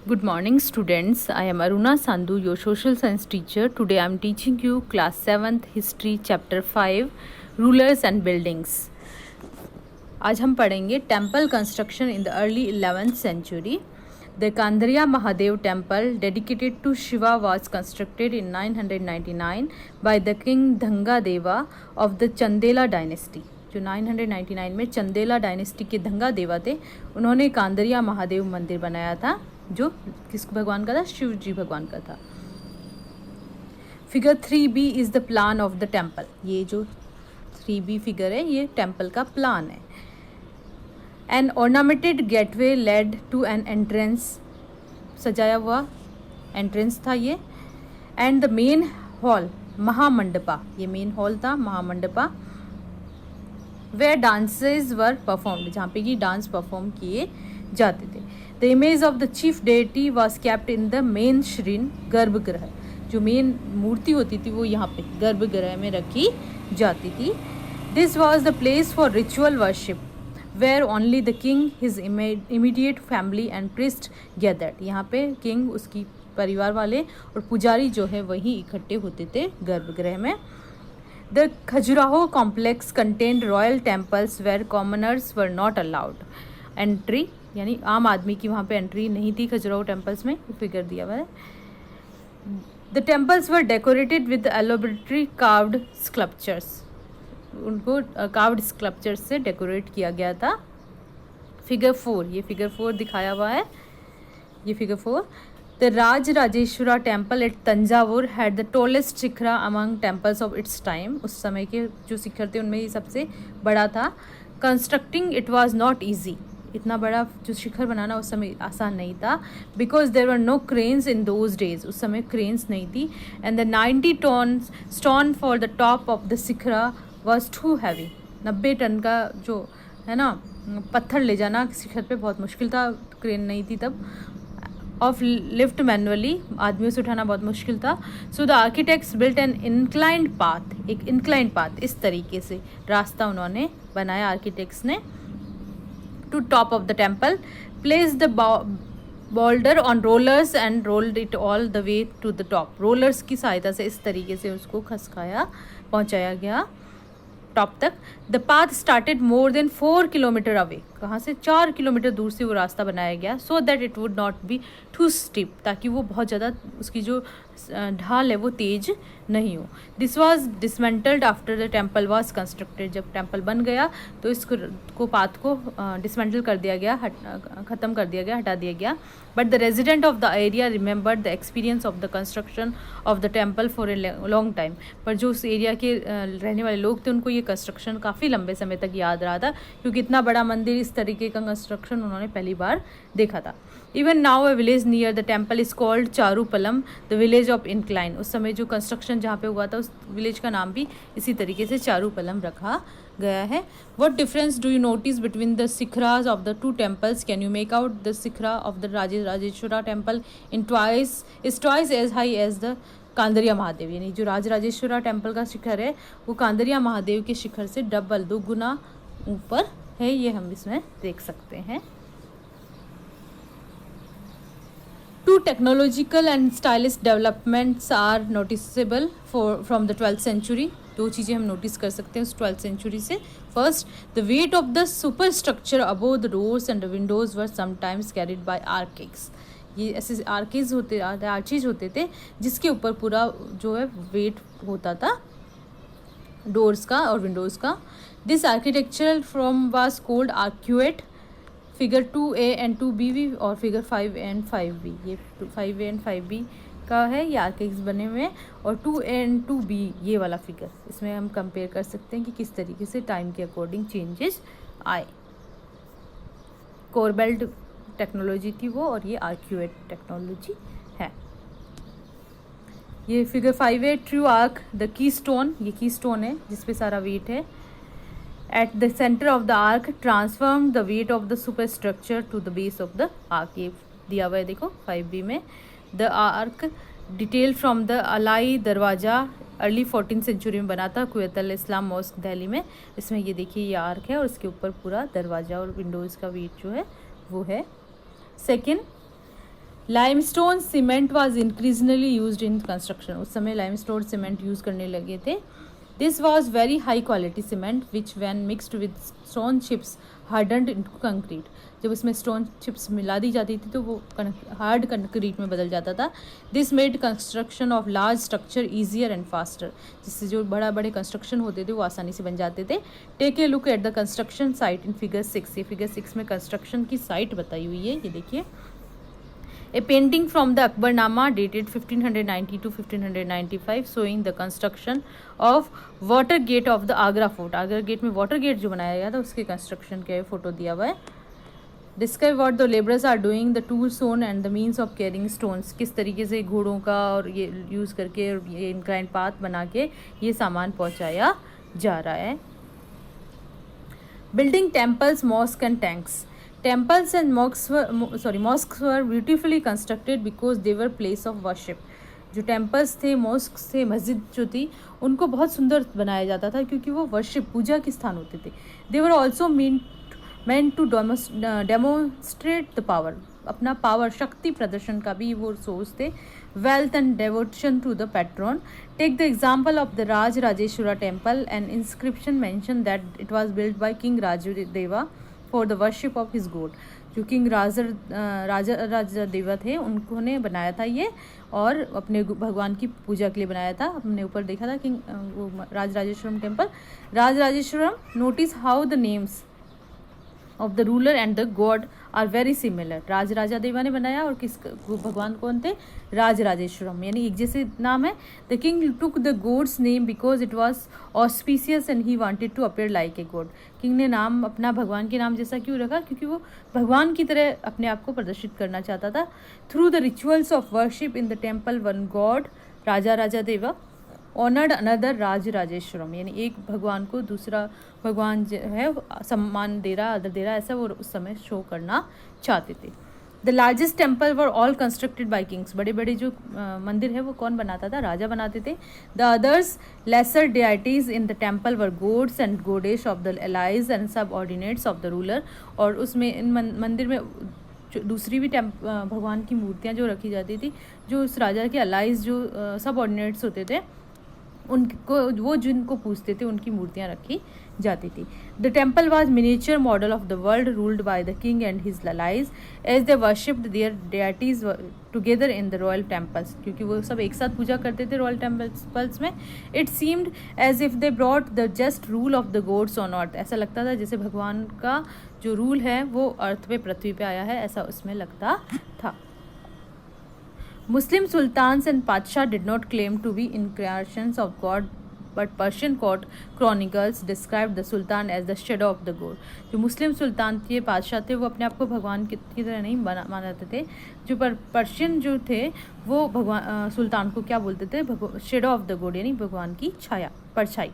Good morning, students. I am Aruna Sandhu, your social science teacher. Today I am teaching you class 7th history chapter 5 rulers and buildings. आज हम पढ़ेंगे temple construction in the early 11th century. The Kandariya Mahadev temple dedicated to Shiva was constructed in 999 by the king Dhanga Deva of the Chandela dynasty. जो 999 में Chandela dynasty के धंगा देवा थे, उन्होंने कांदरिया महादेव मंदिर बनाया था, जो किस भगवान का था? शिव जी भगवान का था. Figure 3b is the plan of the temple. ये जो 3b फिगर है, ये टेम्पल का प्लान है. An ornamented gateway led to an entrance, सजाया हुआ एंट्रेंस था ये. And the main hall Mahamandapa, ये मेन हॉल था Mahamandapa. Where dances were performed, जहाँ पे कि डांस परफॉर्म किए जाते थे. The image of the chief deity was kept in the main shrine, garbhagriha. जो मेन मूर्ति होती थी वो यहाँ पे गर्भगृह में रखी जाती थी. This was the place for ritual worship where only the king, his immediate family and priest gathered. यहाँ पे किंग, उसकी परिवार वाले और पुजारी जो है वही इकट्ठे होते थे गर्भगृह में. The Khajuraho complex contained royal temples where commoners were not allowed entry, यानी आम आदमी की वहाँ पे एंट्री नहीं थी खजुराहो टेम्पल्स में. फिगर दिया हुआ है. The temples were decorated with elaborately carved sculptures. उनको carved sculptures से डेकोरेट किया गया था. फिगर 4, ये फिगर 4 दिखाया हुआ है. ये figure 4. The Rajrajeshwara temple at Tanjavur had the tallest shikhara among temples of its time. उस समय के जो शिखर थे उनमें ये सबसे बड़ा था. Constructing it was not easy. इतना बड़ा जो शिखर बनाना उस समय आसान नहीं था. Because there were no cranes in those days. उस समय cranes नहीं थी. And the 90 tons stone for the top of the shikhara was too heavy. 90 ton का जो है ना पत्थर ले जाना शिखर पे बहुत मुश्किल था. क्रेन नहीं थी तब. ऑफ लिफ्ट मैनुअली, आदमियों से उठाना बहुत मुश्किल था. So the architects built an inclined path, एक इंक्लाइंड पाथ, इस तरीके से रास्ता उन्होंने बनाया आर्किटेक्ट्स ने. To top of the temple, place the boulder on rollers and rolled it all the way to the top. Rollers की सहायता से इस तरीके से उसको खसकाया, पहुंचाया गया टॉप तक. The path started more than 4 kilometre away, कहाँ से? 4 किलोमीटर दूर से वो रास्ता बनाया गया. So that it would not be too steep, ताकि वो बहुत ज़्यादा उसकी जो ढाल है वो तेज नहीं हो. This was dismantled after the temple was constructed. जब टेम्पल बन गया तो इसको पाथ को डिसमेंटल कर दिया गया, ख़त्म कर दिया गया, हटा दिया गया. But the resident of the area remembered the experience of the construction of the temple for a long time. पर जो उस एरिया के रहने वाले लोग थे उनको ये कंस्ट्रक्शन काफ़ी लंबे समय तक याद रहा था, क्योंकि इतना बड़ा मंदिर, इस तरीके का कंस्ट्रक्शन उन्होंने पहली बार देखा था. Even now a village near the temple is called Charupalam, the village of incline. उस समय जो कंस्ट्रक्शन जहाँ पे हुआ था उस विलेज का नाम भी इसी तरीके से चारूपलम रखा गया है. What difference do you notice between the shikharas of the two temples? Can you make out the shikhara of the Rajarajeshvara temple in twice as high as the Kandariya Mahadeva. यानी जो राजराजेश्वरा टेम्पल का शिखर है वो कांदरिया महादेव के शिखर से डबल, 2 गुना ऊपर है. ये हम इसमें देख सकते हैं. Two technological and stylish developments are noticeable from the 12th century. 2 चीज़ें हम नोटिस कर सकते हैं उस 12th century से. First, the weight of the superstructure above the doors and the windows were sometimes carried by arches. ये ऐसे आर्किज होते, आर्चीज होते थे जिसके ऊपर पूरा जो है वेट होता था डोर्स का और विंडोज़ का. This architectural form was called arcuate. Figure 2a and 2b भी और फिगर 5a एंड 5b, ये 5a एंड 5b का है, ये आर्किक्स बने हुए हैं. और 2a एंड 2b ये वाला फिगर, इसमें हम कंपेयर कर सकते हैं कि किस तरीके से टाइम के अकॉर्डिंग चेंजेस आए. कोरबेल्ट टेक्नोलॉजी थी वो, और ये आर्क्यूएट टेक्नोलॉजी है. ये figure 5a true arc, the key stone, ये की स्टोन है जिसपे सारा वेट है. At the center of the arc transformed the weight of the superstructure to the base of the arc. ये दिया हुआ है देखो 5b में. The arc detailed from the Alai दरवाज़ा अर्ली 14th सेंचुरी में बना था कुवैत अल इस्लाम मॉस्क दिल्ली में. इसमें ये देखिए ये आर्क है और इसके ऊपर पूरा दरवाज़ा और विंडोज़ का वेट जो है वो है. Second, limestone cement was increasingly used in construction, उस समय लाइमस्टोन सीमेंट यूज़ करने लगे थे. This was very high quality cement which when mixed with stone chips hardened into concrete. जब उसमें स्टोन चिप्स मिला दी जाती थी तो वो हार्ड कंक्रीट में बदल जाता था. This made construction of large structure easier and faster, जिससे जो बड़े कंस्ट्रक्शन होते थे वो आसानी से बन जाते थे. Take a look at the construction site in figure 6. ये फिगर 6 में कंस्ट्रक्शन की साइट बताई हुई है, ये देखिए. A painting from the Akbarnama dated 1590 to 1595 showing the construction of water gate of the Agra fort. Agra gate में वाटर गेट जो बनाया गया था उसके कंस्ट्रक्शन के फोटो दिया हुआ है. Describe what the laborers are doing, the tools shown and the means of carrying stones. किस तरीके से घोड़ों का और ये यूज़ करके और ये इंक्लाइन पाथ बना के ये सामान पहुंचाया जा रहा है. Building temples, mosques and tanks. Temples and mosques were beautifully constructed because they were place of worship. जो टेम्पल्स थे, मॉस्क्स थे, मस्जिद जो थी उनको बहुत सुंदर बनाया जाता था क्योंकि वो वर्शिप पूजा के स्थान होते थे. They were also meant to demonstrate the power, अपना पावर शक्ति प्रदर्शन का भी वो सोर्स थे. Wealth and devotion to the patron. Take the example of the Rajrajeshwara temple. An inscription mentioned that it was built by King Rajadeva for the worship of his god. जो king राजा देवा थे उन्होंने बनाया था ये और अपने भगवान की पूजा के लिए बनाया था. हमने ऊपर देखा था king Rajarajeshwaram temple. Rajarajeshwaram. Notice how the names of the ruler and the god are very similar. Raja Deva ने बनाया और किस भगवान कौन थे? राजराजेश्वरम, यानी एक जैसे नाम है. The king took the god's name because it was auspicious and he wanted to appear like a god. King ने नाम अपना भगवान के नाम जैसा क्यों रखा? क्योंकि वो भगवान की तरह अपने आप को प्रदर्शित करना चाहता था. Through the rituals of worship in the temple one god Raja Deva honoured another Rajarajeshwaram, यानी एक भगवान को दूसरा भगवान जो है सम्मान दे रहा, आदर दे रहा, ऐसा वो उस समय शो करना चाहते थे. The largest temple were all constructed by Kings. बड़े बड़े जो मंदिर है वो कौन बनाता था? राजा बनाते थे. The others lesser deities in the temple were gods and goddesses of the allies and subordinates of the ruler. और उसमें इन मंदिर में दूसरी भी भगवान की मूर्तियाँ जो रखी जाती थी, जो उस राजा के अलाइज जो सब ऑर्डिनेट्स होते थे उनको, वो जिनको पूछते थे उनकी मूर्तियाँ रखी जाती थी. The temple was miniature model of the world ruled by the king and his allies as they worshipped their deities together in the royal temples. क्योंकि वो सब एक साथ पूजा करते थे रॉयल टेम्पल्स में. It seemed as if they brought the just rule of the gods on earth. ऐसा लगता था जैसे भगवान का जो रूल है वो अर्थ पे, पृथ्वी पे आया है, ऐसा उसमें लगता था. Muslim sultans and Padshah did not claim to be incarnations of God, but Persian court chronicles described the sultan as the shadow of the god. जो मुस्लिम सुल्तान थे, बादशाह थे, वो अपने आप को भगवान की तरह नहीं मानते थे. जो पर्शियन जो थे वो भगवान सुल्तान को क्या बोलते थे? शेडो ऑफ द गॉड, यानी भगवान की छाया, परछाई.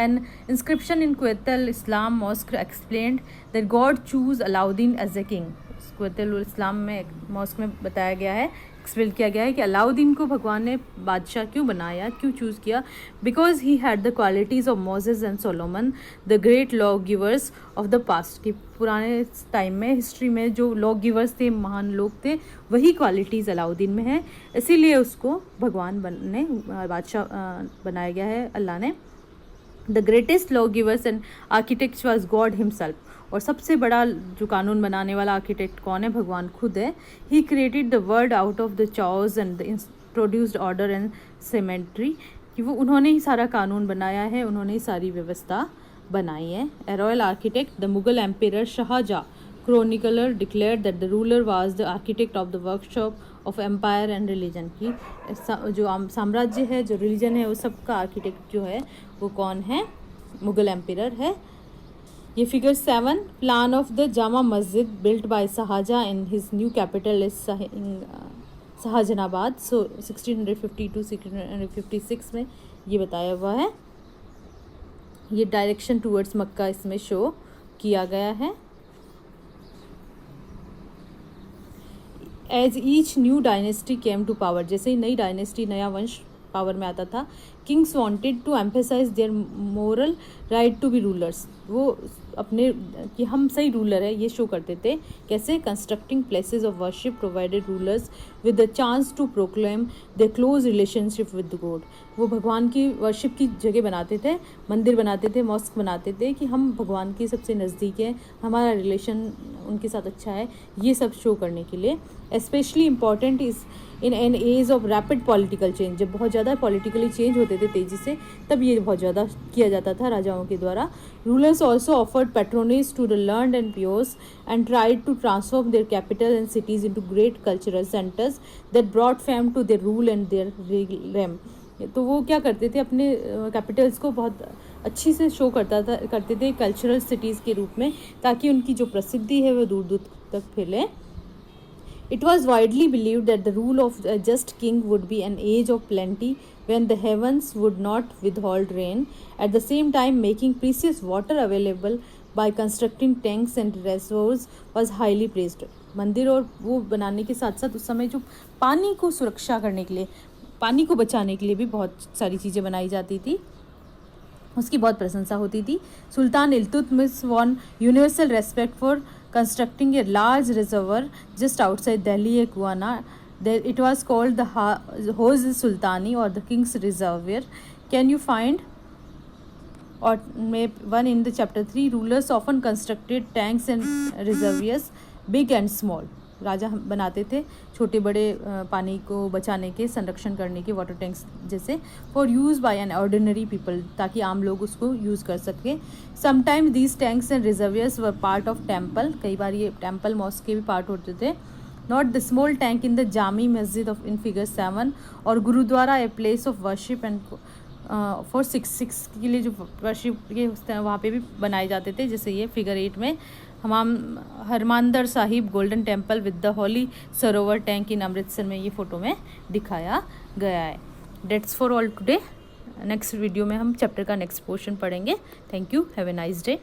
An inscription in Quettal Islam Mosque explained that God chose Alauddin as a king. क्वेतल इस्लाम में मॉस्क में बताया गया है, एक्सप्लेन किया गया है कि अलाउद्दीन को भगवान ने बादशाह क्यों बनाया, क्यों चूज़ किया? Because he had the qualities of Moses and Solomon the great law givers of the past. कि पुराने टाइम में, हिस्ट्री में जो लॉ गिवर्स थे, महान लोग थे, वही क्वालिटीज़ अलाउद्दीन में है, इसीलिए उसको भगवान बादशाह बनाया गया है अल्लाह ने. The greatest law givers and architect was God himself. और सबसे बड़ा जो कानून बनाने वाला आर्किटेक्ट कौन है? भगवान खुद है. He created the world out of the chaos and the introduced order and symmetry. कि वो उन्होंने ही सारा कानून बनाया है, उन्होंने ही सारी व्यवस्था बनाई है. A royal architect the Mughal emperor Shah Jahan chronicler declared that the ruler was the architect of the workshop of empire and religion. की जो साम्राज्य है, जो रिलीजन है, वो सबका आर्किटेक्ट जो है वो कौन है? मुगल एम्पेयर है. ये figure 7. Plan of the Jama Masjid built by Shah Jahan in his new capital is Shahjahanabad. So 1650 to 1656 में ये बताया हुआ है. ये डायरेक्शन टूवर्ड्स मक्का इसमें शो किया गया है. As each new dynasty came to power. जैसे ही नई डायनेस्टी, नया वंश पावर में आता था, kings wanted to emphasise their moral right to be rulers, वो अपने कि हम सही रूलर है ये शो करते थे। कैसे? Constructing places of worship provided rulers with the chance to proclaim the close relationship with god. वो भगवान की वर्शिप की जगह बनाते थे, मंदिर बनाते थे, मॉस्क बनाते थे कि हम भगवान के सबसे नज़दीक हैं, हमारा रिलेशन उनके साथ अच्छा है, ये सब शो करने के लिए। Specially important is in an age of rapid political change, जब बहुत ज़्यादा पॉलिटिकली चेंज होते थे तेज़ी से, तब ये बहुत ज़्यादा किया जाता था राजाओं के द्वारा। Rulers also offered patronage to the learned and pious and tried to transform their capital and cities into great cultural centres that brought fame to their rule and their realm. तो वो क्या करते थे, अपने कैपिटल्स को बहुत अच्छी से शो करते थे कल्चरल सिटीज़ के रूप में, ताकि उनकी जो प्रसिद्धि है वो दूर दूर तक फैले। It was widely believed that the rule of a just king would be an age of plenty when the heavens would not withhold rain, at the same time making precious water available by constructing tanks and reservoirs was highly praised. मंदिर और वो बनाने के साथ साथ उस समय जो पानी को सुरक्षा करने के लिए, पानी को बचाने के लिए भी बहुत सारी चीज़ें बनाई जाती थी, उसकी बहुत प्रशंसा होती थी। Sultan Iltutmish won universal respect for constructing a large reservoir just outside Delhi at Guana. It was called the Hawz Sultani or the King's Reservoir. Can you find or one in the chapter 3? Rulers often constructed tanks and reservoirs, big and small. राजा बनाते थे छोटे बड़े पानी को बचाने के, संरक्षण करने के, वाटर टैंक्स जैसे, for use by an ordinary people, ताकि आम लोग उसको यूज़ कर सकें। Sometimes these tanks and reservoirs were part of temple, कई बार ये टेम्पल मॉस्क के भी पार्ट होते थे। Not the small tank in the Jami Masjid of in figure 7 और gurdwara a place of worship and for 6 के लिए जो वर्शिप के वहाँ पे भी बनाए जाते थे, जैसे ये फिगर 8 में Harmandar Sahib Golden Temple with the holy sarovar tank इन अमृतसर में ये फ़ोटो में दिखाया गया है। That's for all today. Next video में हम चैप्टर का नेक्स्ट पोर्शन पढ़ेंगे। Thank you, have a nice day.